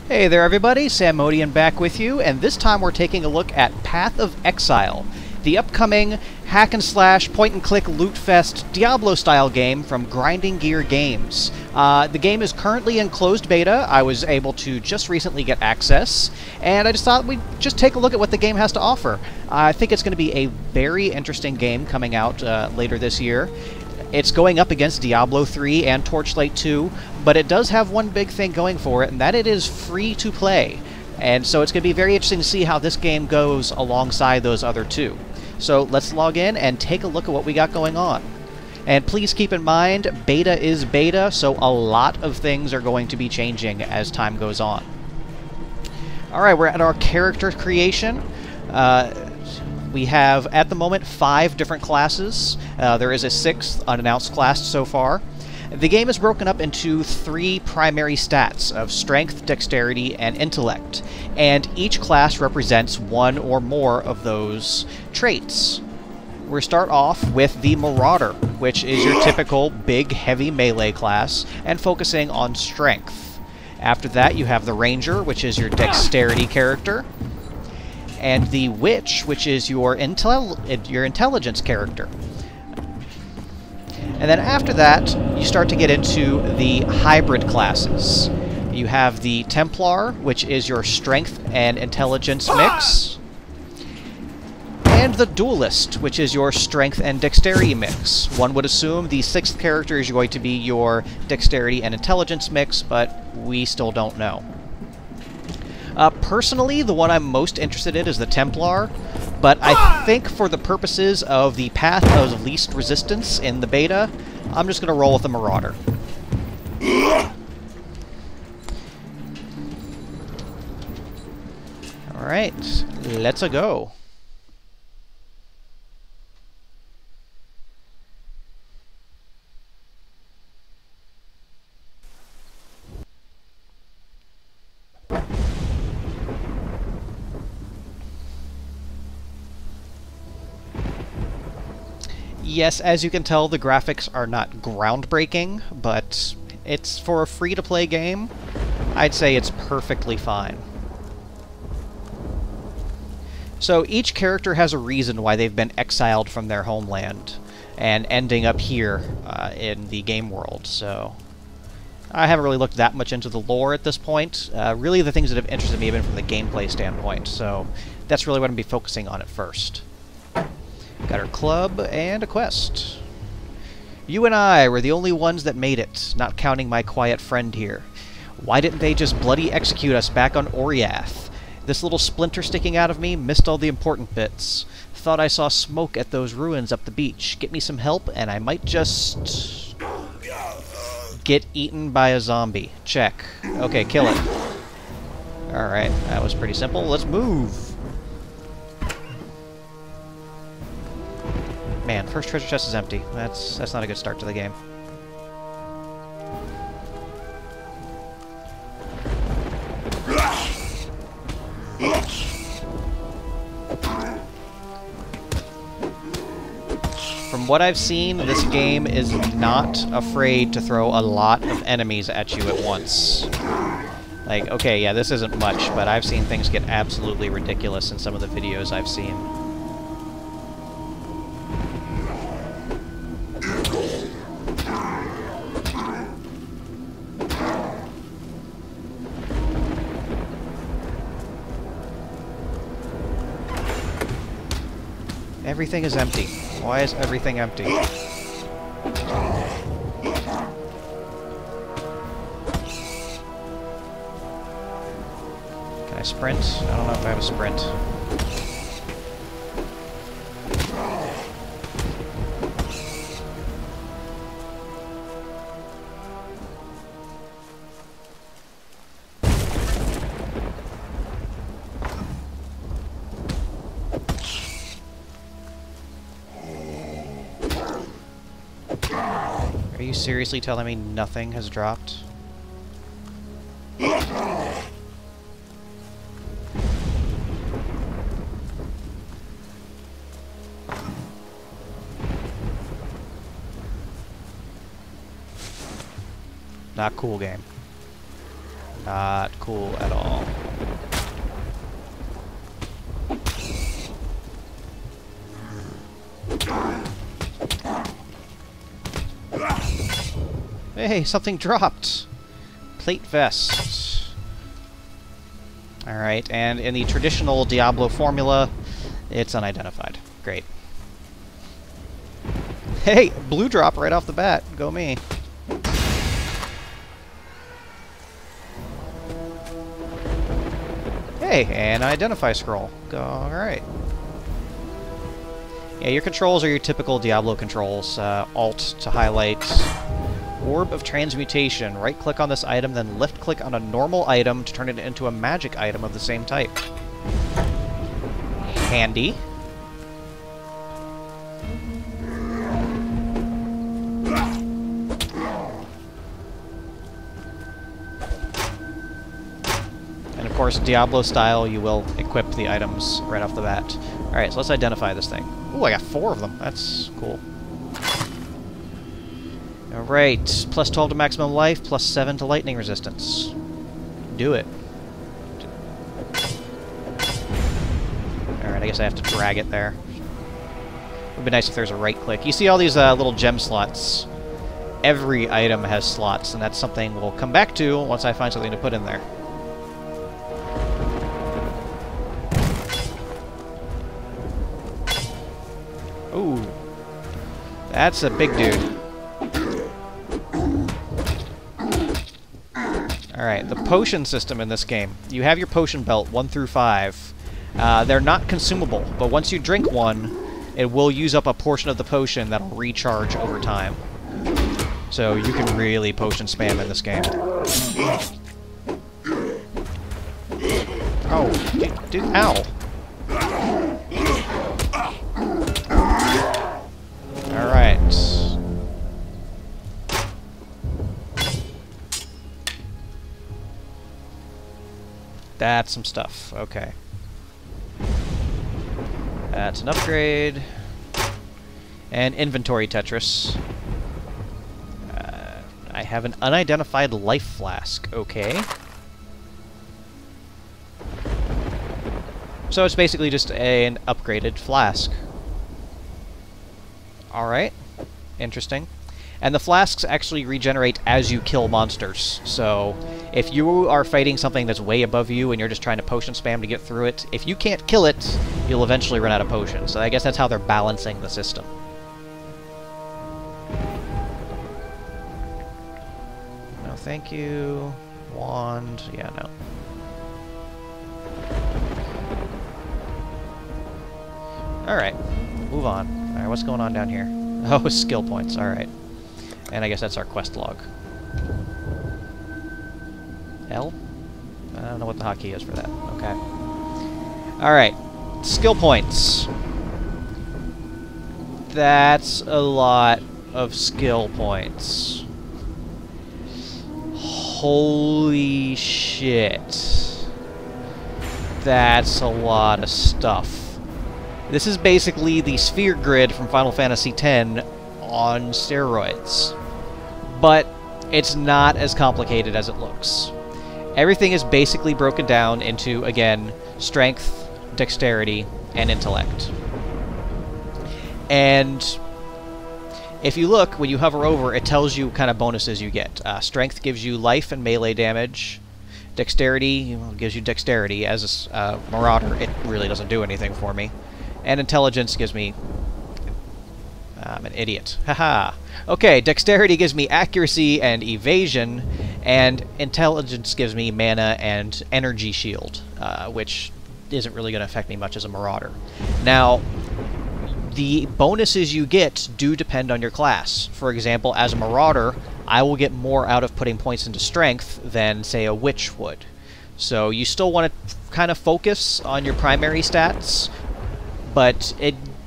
Hey there everybody, Samodian back with you, and this time we're taking a look at Path of Exile, the upcoming hack-and-slash, point-and-click, loot-fest, Diablo-style game from Grinding Gear Games. The game is currently in closed beta. I was able to just recently get access, and I just thought we'd just take a look at what the game has to offer. I think it's going to be a very interesting game coming out later this year. It's going up against Diablo 3 and Torchlight 2, but it does have one big thing going for it, and that it is free to play. And so it's going to be very interesting to see how this game goes alongside those other two. So let's log in and take a look at what we got going on. And please keep in mind, beta is beta, so a lot of things are going to be changing as time goes on. Alright, we're at our character creation. We have, at the moment, 5 different classes. There is a 6th unannounced class so far. The game is broken up into 3 primary stats of Strength, Dexterity, and Intellect, and each class represents one or more of those traits. We start off with the Marauder, which is your typical big, heavy melee class, and focusing on Strength. After that, you have the Ranger, which is your Dexterity character, and the Witch, which is your intelligence character. And then after that, you start to get into the hybrid classes. You have the Templar, which is your strength and intelligence mix, and the Duelist, which is your strength and dexterity mix. One would assume the 6th character is going to be your dexterity and intelligence mix, but we still don't know. Personally, the one I'm most interested in is the Templar, but I think for the purposes of the path of least resistance in the beta, I'm just going to roll with the Marauder. Alright, let's go. Yes, as you can tell, the graphics are not groundbreaking, but it's for a free-to-play game. I'd say it's perfectly fine. So each character has a reason why they've been exiled from their homeland and ending up here in the game world, so I haven't really looked that much into the lore at this point. Really the things that have interested me have been from the gameplay standpoint, so that's really what I'm going to be focusing on at first. Got our club and a quest. You and I were the only ones that made it, not counting my quiet friend here. Why didn't they just bloody execute us back on Oriath? This little splinter sticking out of me missed all the important bits. Thought I saw smoke at those ruins up the beach. Get me some help and I might just get eaten by a zombie. Check. Okay, kill it. Alright, that was pretty simple. Let's move! Man, first treasure chest is empty. That's not a good start to the game. From what I've seen, this game is not afraid to throw a lot of enemies at you at once. Like, okay, yeah, this isn't much, but I've seen things get absolutely ridiculous in some of the videos I've seen. Everything is empty. Why is everything empty? Can I sprint? I don't know if I have a sprint. Are you seriously telling me nothing has dropped? Not cool, game. Not cool at all. Hey, something dropped! Plate vest. Alright, and in the traditional Diablo formula, it's unidentified. Great. Hey! Blue drop right off the bat. Go me. Hey, and identify scroll. Alright. Yeah, your controls are your typical Diablo controls. Alt to highlight. Orb of Transmutation. Right-click on this item, then left-click on a normal item to turn it into a magic item of the same type. Handy. And of course, Diablo-style, you will equip the items right off the bat. Alright, so let's identify this thing. Ooh, I got 4 of them. That's cool. Alright, plus 12 to maximum life, plus 7 to lightning resistance. Do it. Alright, I guess I have to drag it there. It would be nice if there's a right click. You see all these little gem slots. Every item has slots, and that's something we'll come back to once I find something to put in there. Ooh. That's a big dude. Alright, the potion system in this game. You have your potion belt, 1 through 5. They're not consumable, but once you drink one, it will use up a portion of the potion that'll recharge over time. So you can really potion spam in this game. Oh, dude, ow! Alright. That's some stuff. Okay. That's an upgrade. And inventory Tetris. I have an unidentified life flask. Okay. So it's basically just an upgraded flask. Alright. Interesting. And the flasks actually regenerate as you kill monsters. So if you are fighting something that's way above you and you're just trying to potion spam to get through it, if you can't kill it, you'll eventually run out of potions. So I guess that's how they're balancing the system. No, thank you. Wand. Yeah, no. Alright. Move on. Alright, what's going on down here? Oh, skill points. Alright. And I guess that's our quest log. L? I don't know what the hotkey is for that. Okay. Alright. Skill points. That's a lot of skill points. Holy shit. That's a lot of stuff. This is basically the sphere grid from Final Fantasy X on steroids. But it's not as complicated as it looks. Everything is basically broken down into, again, strength, dexterity, and intellect. And if you look, when you hover over, it tells you what kind of bonuses you get. Strength gives you life and melee damage. Dexterity gives you dexterity. As a marauder, it really doesn't do anything for me. And intelligence gives me... I'm an idiot. Haha. Okay, dexterity gives me accuracy and evasion, and intelligence gives me mana and energy shield, which isn't really going to affect me much as a marauder. Now, the bonuses you get do depend on your class. For example, as a marauder, I will get more out of putting points into strength than, say, a witch would. So you still want to kind of focus on your primary stats, but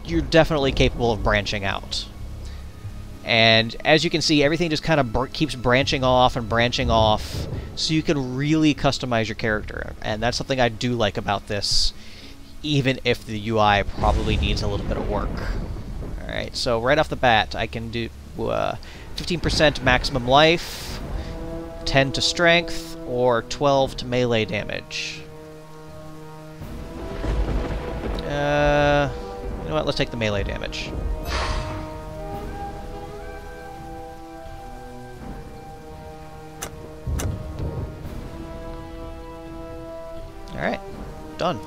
you're definitely capable of branching out. And as you can see, everything just kind of keeps branching off and branching off, so you can really customize your character. And that's something I do like about this, even if the UI probably needs a little bit of work. Alright, so right off the bat, I can do 15% maximum life, 10 to strength, or 12 to melee damage? You know what? Let's take the melee damage. Alright. Done.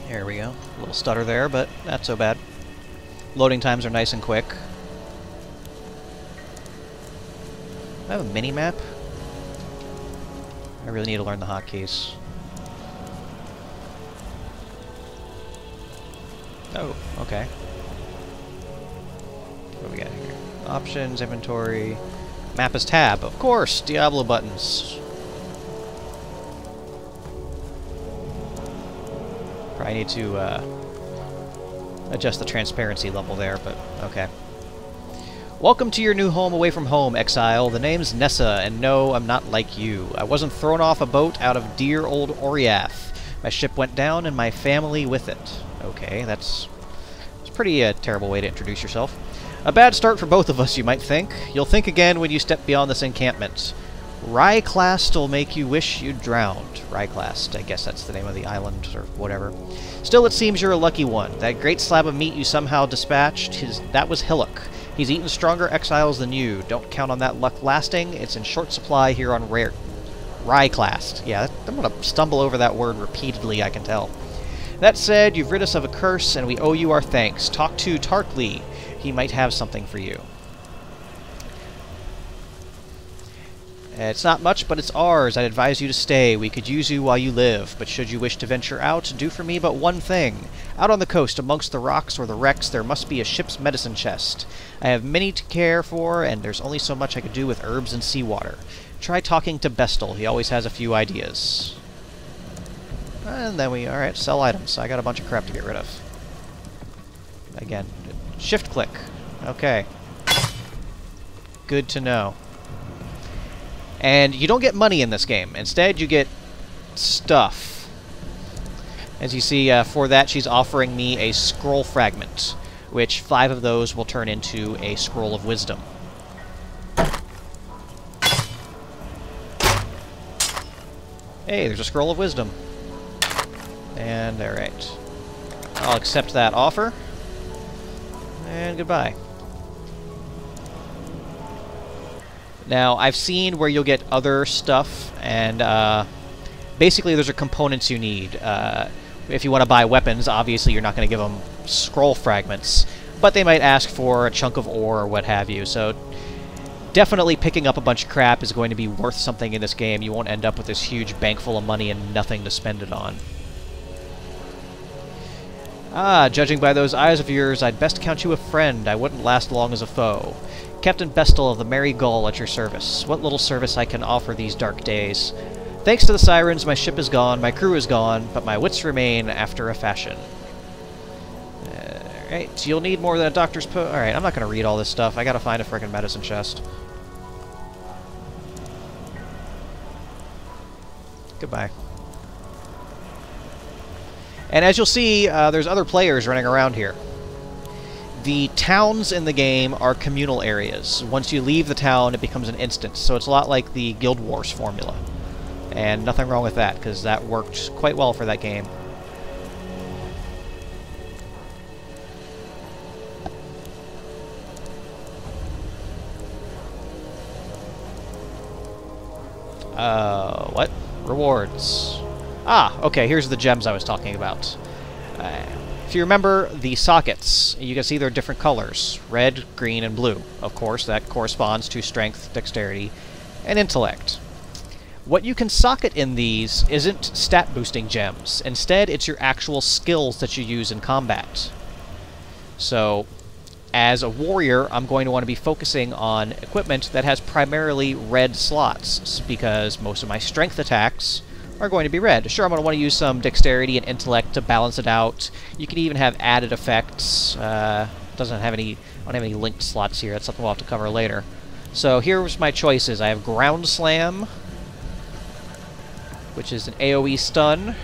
There we go. A little stutter there, but not so bad. Loading times are nice and quick. I have a mini-map? I really need to learn the hotkeys. Oh, okay. What do we got here? Options, inventory... Map is tab, of course! Diablo buttons. Probably need to adjust the transparency level there, but okay. Welcome to your new home away from home, Exile. The name's Nessa, and no, I'm not like you. I wasn't thrown off a boat out of dear old Oriath. My ship went down, and my family with it. Okay, that's a pretty terrible way to introduce yourself. A bad start for both of us, you might think. You'll think again when you step beyond this encampment. Ryclast'll make you wish you'd drowned. Ryclast, I guess that's the name of the island, or whatever. Still, it seems you're a lucky one. That great slab of meat you somehow dispatched, that was Hillock. He's eaten stronger exiles than you. Don't count on that luck lasting. It's in short supply here on Ryclast. Yeah, I'm going to stumble over that word repeatedly, I can tell. That said, you've rid us of a curse, and we owe you our thanks. Talk to Tarklee. He might have something for you. It's not much, but it's ours. I'd advise you to stay. We could use you while you live, but should you wish to venture out, do for me but one thing. Out on the coast, amongst the rocks or the wrecks, there must be a ship's medicine chest. I have many to care for, and there's only so much I could do with herbs and seawater. Try talking to Bestel. He always has a few ideas. And then we... Alright, sell items. I got a bunch of crap to get rid of. Again, shift click. Okay. Good to know. And you don't get money in this game. Instead, you get stuff. As you see, for that, she's offering me a scroll fragment, which 5 of those will turn into a scroll of wisdom. Hey, there's a scroll of wisdom. And, alright. I'll accept that offer. And goodbye. Now, I've seen where you'll get other stuff, and basically there's components you need. If you want to buy weapons, obviously you're not going to give them scroll fragments, but they might ask for a chunk of ore or what have you, so definitely picking up a bunch of crap is going to be worth something in this game. You won't end up with this huge bank full of money and nothing to spend it on. Ah, judging by those eyes of yours, I'd best count you a friend. I wouldn't last long as a foe. Captain Bestel of the Merry Gull at your service. What little service I can offer these dark days. Thanks to the sirens, my ship is gone, my crew is gone, but my wits remain after a fashion. Alright, you'll need more than a doctor's Alright, I'm not going to read all this stuff. I gotta find a frickin' medicine chest. Goodbye. And as you'll see, there's other players running around here. The towns in the game are communal areas. Once you leave the town, it becomes an instance, so it's a lot like the Guild Wars formula. And nothing wrong with that, because that worked quite well for that game. What? Rewards. Ah, okay, here's the gems I was talking about. If you remember the sockets, you can see they're different colors. Red, green, and blue. Of course, that corresponds to strength, dexterity, and intellect. What you can socket in these isn't stat-boosting gems. Instead, it's your actual skills that you use in combat. So, as a warrior, I'm going to want to be focusing on equipment that has primarily red slots, because most of my strength attacks are going to be red. Sure, I'm going to want to use some dexterity and intellect to balance it out. You can even have added effects. doesn't have any, I don't have any linked slots here. That's something we'll have to cover later. So here's my choices. I have Ground Slam, which is an AoE stun,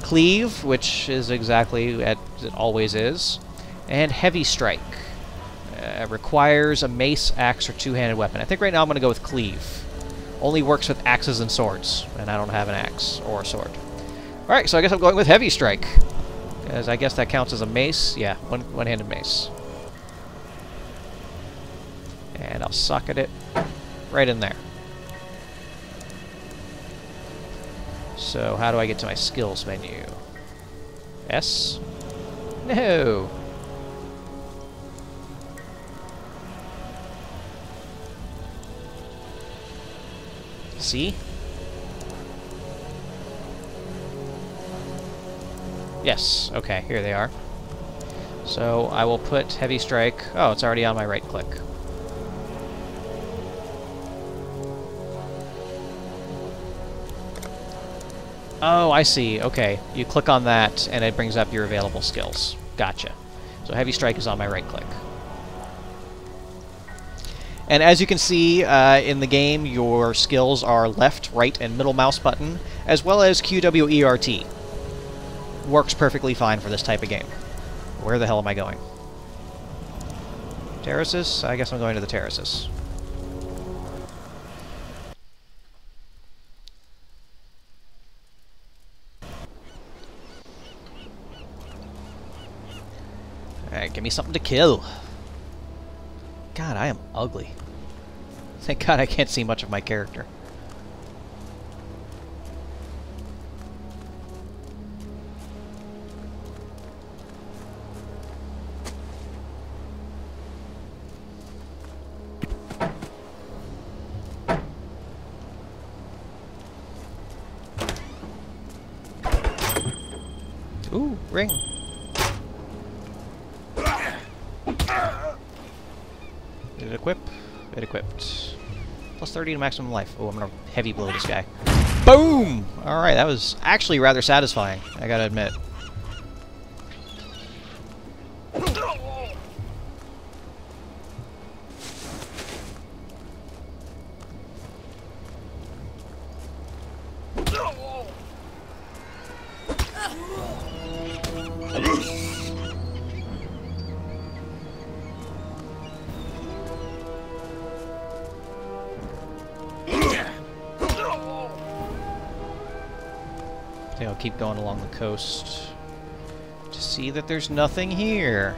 Cleave, which is exactly as it always is, and Heavy Strike. Requires a mace, axe, or two-handed weapon. I think right now I'm going to go with Cleave. Only works with axes and swords, and I don't have an axe or a sword. Alright, so I guess I'm going with Heavy Strike, because I guess that counts as a mace. Yeah, one-handed mace. And I'll socket it right in there. So how do I get to my skills menu? S? No! C? Yes, okay, here they are. So I will put Heavy Strike. Oh, it's already on my right click. Oh, I see. Okay. You click on that, and it brings up your available skills. Gotcha. So Heavy Strike is on my right click. And as you can see in the game, your skills are left, right, and middle mouse button, as well as QWERT. Works perfectly fine for this type of game. Where the hell am I going? Terraces? I guess I'm going to the terraces. Alright, give me something to kill. God, I am ugly. Thank God I can't see much of my character. Ooh, ring. Did it equip? It equipped. Plus 30 to maximum life. Oh, I'm gonna heavy blow this guy. Boom! Alright, that was actually rather satisfying, I gotta admit. I think I'll keep going along the coast to see that there's nothing here.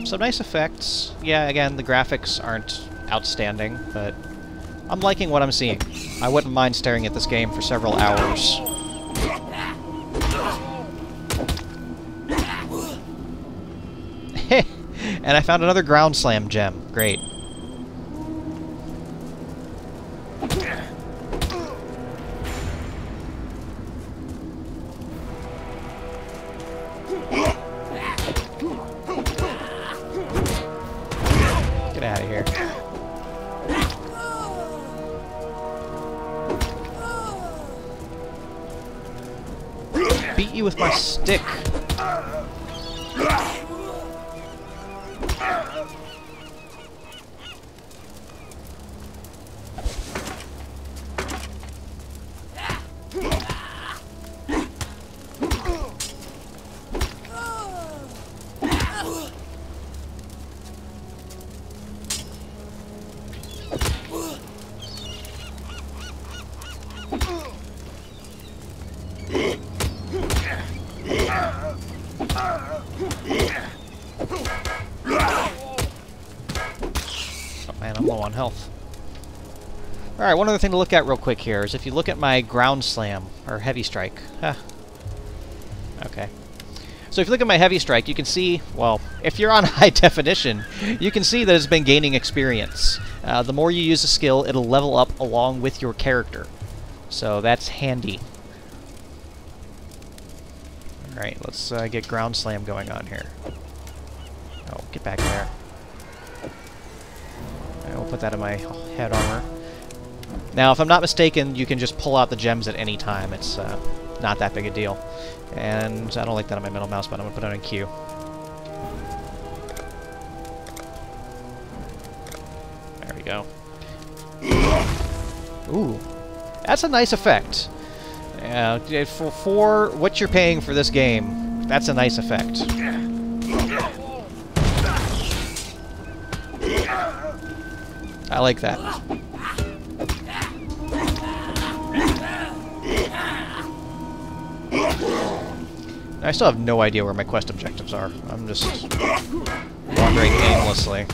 Some nice effects. Yeah, again, the graphics aren't outstanding, but I'm liking what I'm seeing. I wouldn't mind staring at this game for several hours. And I found another Ground Slam gem. Great. Get out of here. Beat you with my stick. Oh man, I'm low on health. Alright, one other thing to look at real quick here is if you look at my Ground Slam, or Heavy Strike. Huh. Okay. So if you look at my Heavy Strike, you can see, well, if you're on high definition, you can see that it's been gaining experience. The more you use a skill, it'll level up along with your character. So that's handy. Alright, let's get Ground Slam going on here. Oh, get back there. Alright, we'll put that in my head armor. Now, if I'm not mistaken, you can just pull out the gems at any time. It's not that big a deal. And I don't like that on my middle mouse, but I'm going to put it on Q. There we go. Ooh. That's a nice effect. For what you're paying for this game, that's a nice effect. I like that. I still have no idea where my quest objectives are. I'm just wandering aimlessly.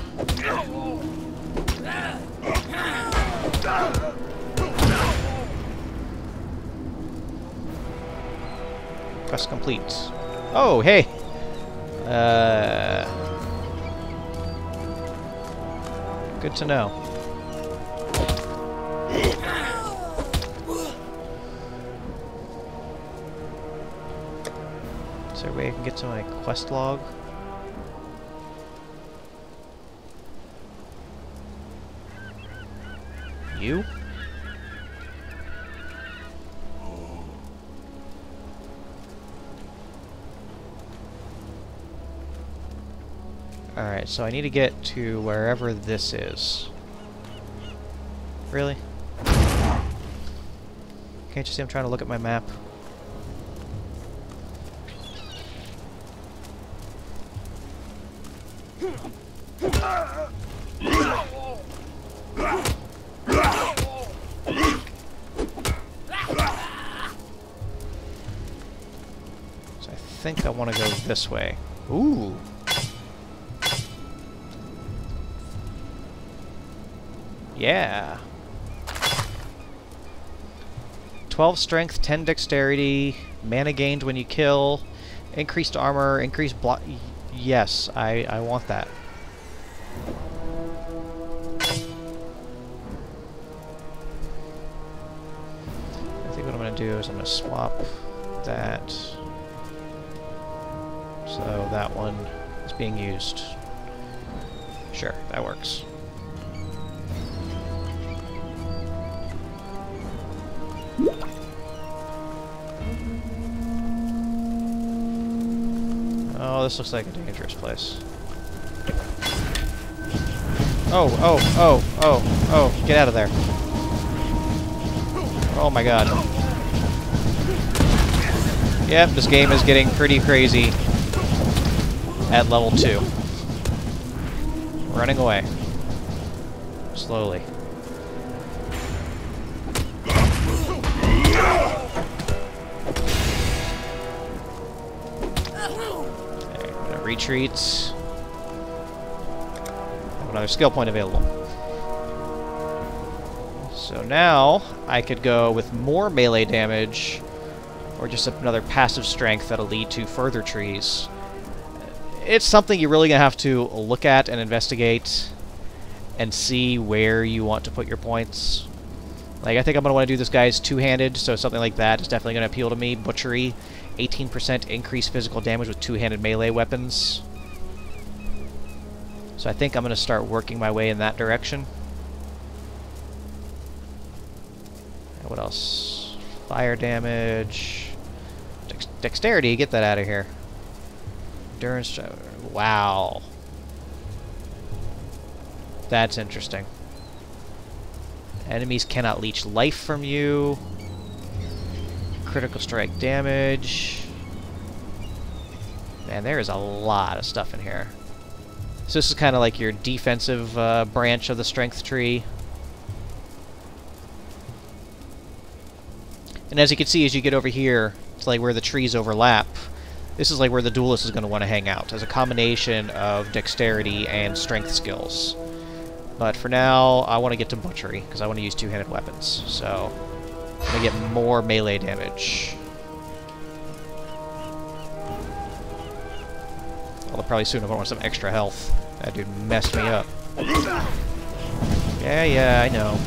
Quest complete. Oh, hey! Good to know. Is there a way I can get to my quest log? You? Alright, so I need to get to wherever this is. Really? Can't you see I'm trying to look at my map? So I think I want to go this way. Ooh! Yeah. 12 strength, 10 dexterity, mana gained when you kill, increased armor, increased block. Yes, I want that. I think what I'm going to do is I'm going to swap that. So that one is being used. Sure, that works. Oh, this looks like a dangerous place. Oh, oh, oh, oh, oh, get out of there. Oh my god. Yep, this game is getting pretty crazy at level 2. Running away. Slowly. Retreats. Another skill point available. So now I could go with more melee damage, or just another passive strength that'll lead to further trees. It's something you're really gonna have to look at and investigate and see where you want to put your points. Like, I think I'm gonna want to do this guy's two-handed, so something like that is definitely gonna appeal to me. Butchery. 18% increased physical damage with two-handed melee weapons. So I think I'm going to start working my way in that direction. And what else? Fire damage. Dexterity, get that out of here. Endurance. Wow. That's interesting. Enemies cannot leech life from you. Critical strike damage. Man, there is a lot of stuff in here. So this is kind of like your defensive branch of the strength tree. And as you can see, as you get over here, it's like where the trees overlap. This is like where the duelist is going to want to hang out, as a combination of dexterity and strength skills. But for now, I want to get to butchery, because I want to use two-handed weapons. So I'm going to get more melee damage. Although probably soon I'm going to want some extra health. That dude messed me up. Yeah, I know.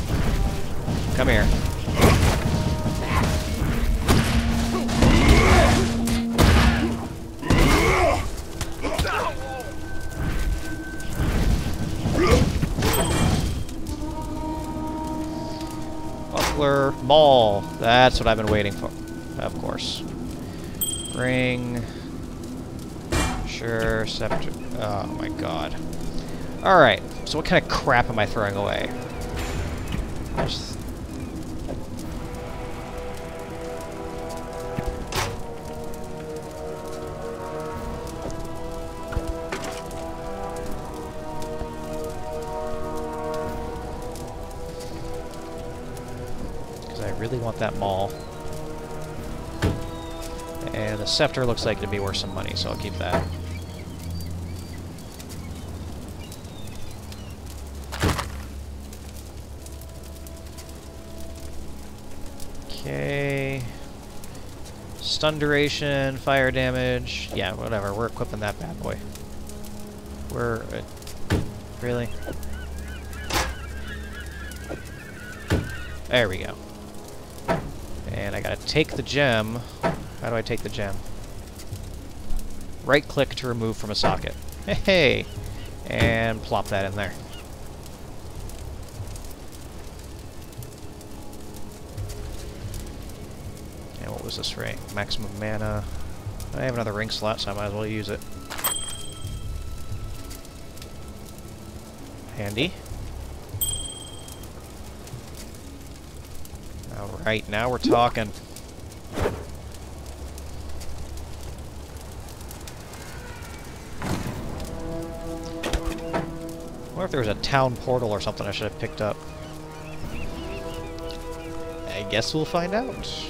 Come here. That's what I've been waiting for. Of course. Ring. Sure, scepter. Oh my god. Alright, so what kind of crap am I throwing away? Because I really want that maul. And the scepter looks like it'd be worth some money, so I'll keep that. Okay. Stun duration, fire damage. Yeah, whatever. We're equipping that bad boy. We're... really? There we go. And I gotta take the gem. How do I take the gem? Right-click to remove from a socket. Hey! And plop that in there. And what was this ring? Maximum mana. I have another ring slot, so I might as well use it. Handy. Alright, now we're talking. I wonder if there was a town portal or something I should have picked up. I guess we'll find out.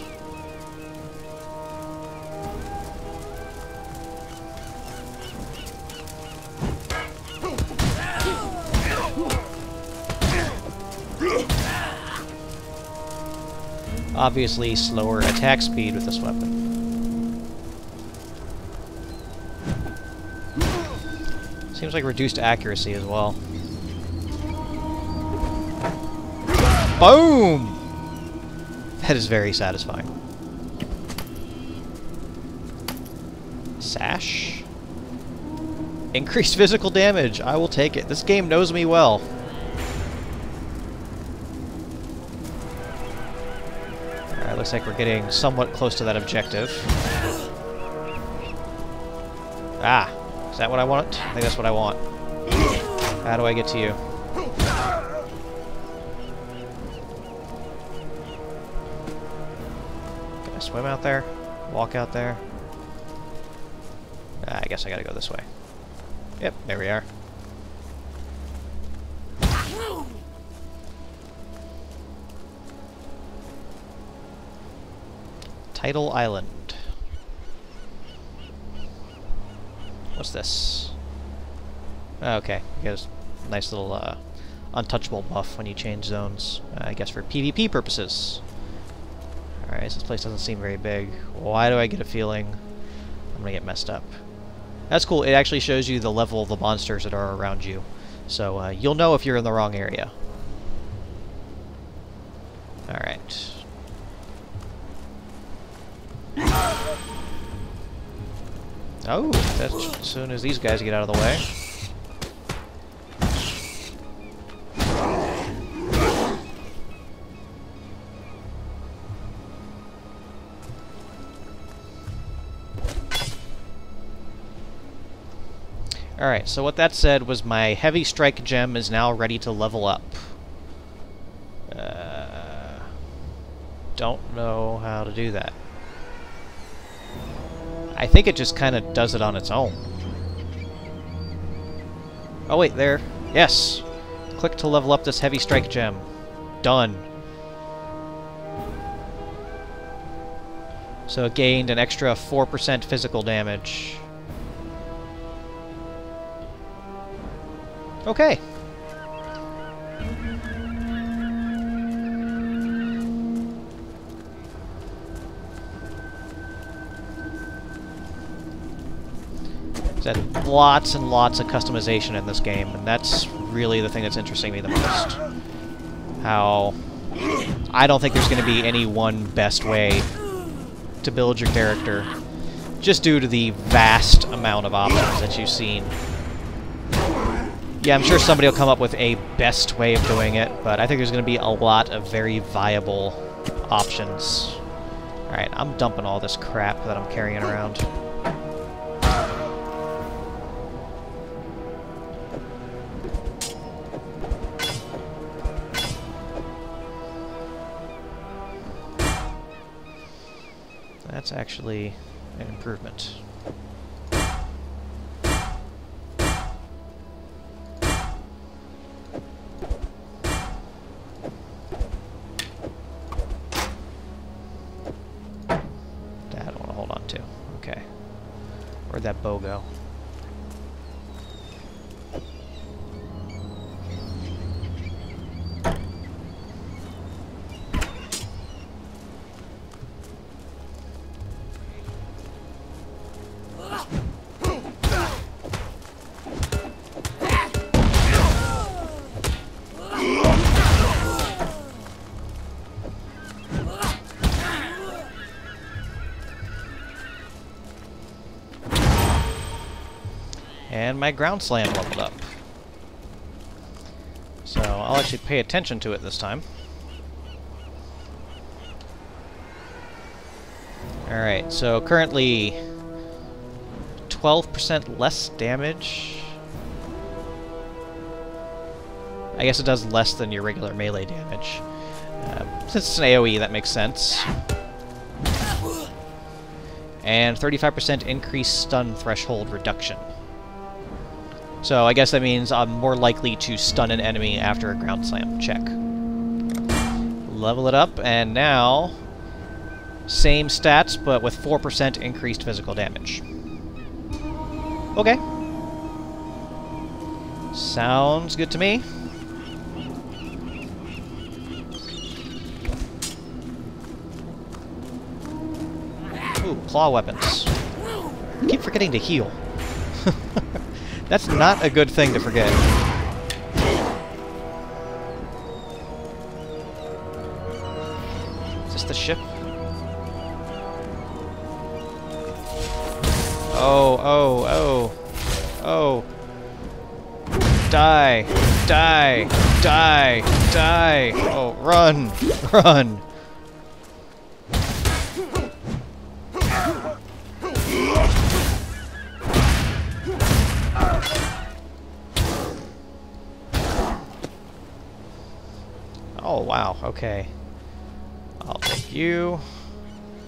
Obviously, slower attack speed with this weapon. Seems like reduced accuracy as well. Boom! That is very satisfying. Sash? Increased physical damage. I will take it. This game knows me well. Alright, looks like we're getting somewhat close to that objective. Ah! Is that what I want? I think that's what I want. How do I get to you? Can I swim out there? Walk out there? Ah, I guess I gotta go this way. Yep, there we are. Tidal Island. What's this? Okay, you get a nice little untouchable buff when you change zones. I guess for PvP purposes. Alright, so this place doesn't seem very big. Why do I get a feeling I'm gonna get messed up? That's cool. It actually shows you the level of the monsters that are around you. So you'll know if you're in the wrong area. Alright. Oh, that's as soon as these guys get out of the way. Alright, so what that said was my heavy strike gem is now ready to level up. Don't know how to do that. I think it just kind of does it on its own. Oh wait, there. Yes! Click to level up this heavy strike gem. Done. So it gained an extra 4% physical damage. Okay. There's lots and lots of customization in this game, and that's really the thing that's interesting me the most. How I don't think there's going to be any one best way to build your character, just due to the vast amount of options that you've seen. Yeah, I'm sure somebody will come up with a best way of doing it, but I think there's going to be a lot of very viable options. Alright, I'm dumping all this crap that I'm carrying around. That's actually an improvement. Where'd that bow go? And my ground slam leveled up. So I'll actually pay attention to it this time. Alright, so currently 12% less damage. I guess it does less than your regular melee damage. Since it's an AoE, that makes sense. And 35% increased stun threshold reduction. So I guess that means I'm more likely to stun an enemy after a ground slam check. Level it up, and now same stats, but with 4% increased physical damage. Okay. Sounds good to me. Ooh, claw weapons. I keep forgetting to heal. That's not a good thing to forget. Is this the ship? Oh, oh, oh. Oh. Die. Die. Die. Die. Oh, run. Run. Oh, wow, okay. I'll take you.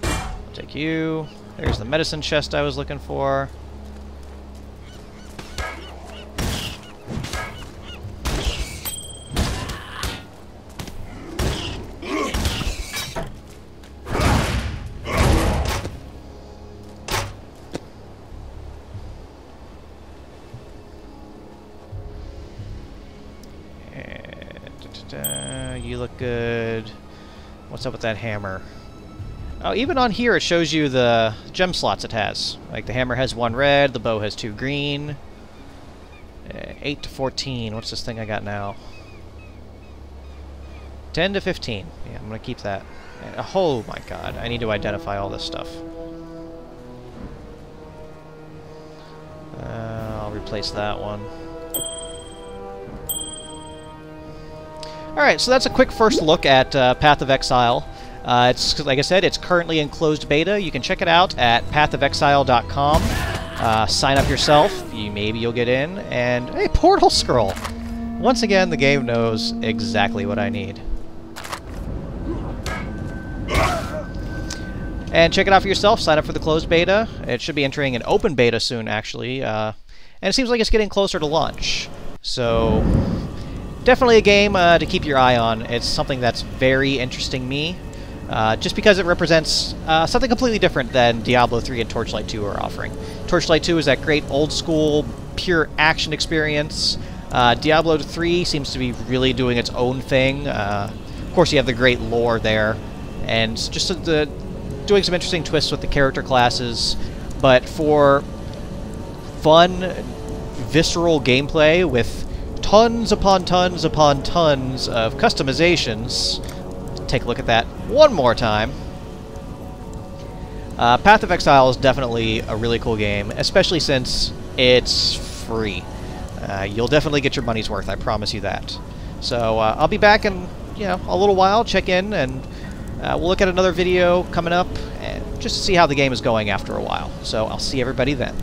I'll take you. There's the medicine chest I was looking for. You look good. What's up with that hammer? Oh, even on here it shows you the gem slots it has. Like the hammer has 1 red, the bow has 2 green. 8 to 14. What's this thing I got now? 10 to 15. Yeah, I'm gonna keep that. Oh my god, I need to identify all this stuff. I'll replace that one. Alright, so that's a quick first look at Path of Exile. It's, like I said, it's currently in closed beta. You can check it out at pathofexile.com. Sign up yourself. Maybe you'll get in. And, hey, Portal Scroll! Once again, the game knows exactly what I need. And check it out for yourself. Sign up for the closed beta. It should be entering an open beta soon, actually. And it seems like it's getting closer to launch. So definitely a game to keep your eye on. It's something that's very interesting me, just because it represents something completely different than Diablo 3 and Torchlight 2 are offering. Torchlight 2 is that great old-school, pure action experience. Diablo 3 seems to be really doing its own thing. Of course, you have the great lore there, and just doing some interesting twists with the character classes. But for fun, visceral gameplay with tons upon tons upon tons of customizations. Take a look at that one more time. Path of Exile is definitely a really cool game, especially since it's free. You'll definitely get your money's worth, I promise you that. So I'll be back in a little while, check in, and We'll look at another video coming up, and just to see how the game is going after a while. So I'll see everybody then.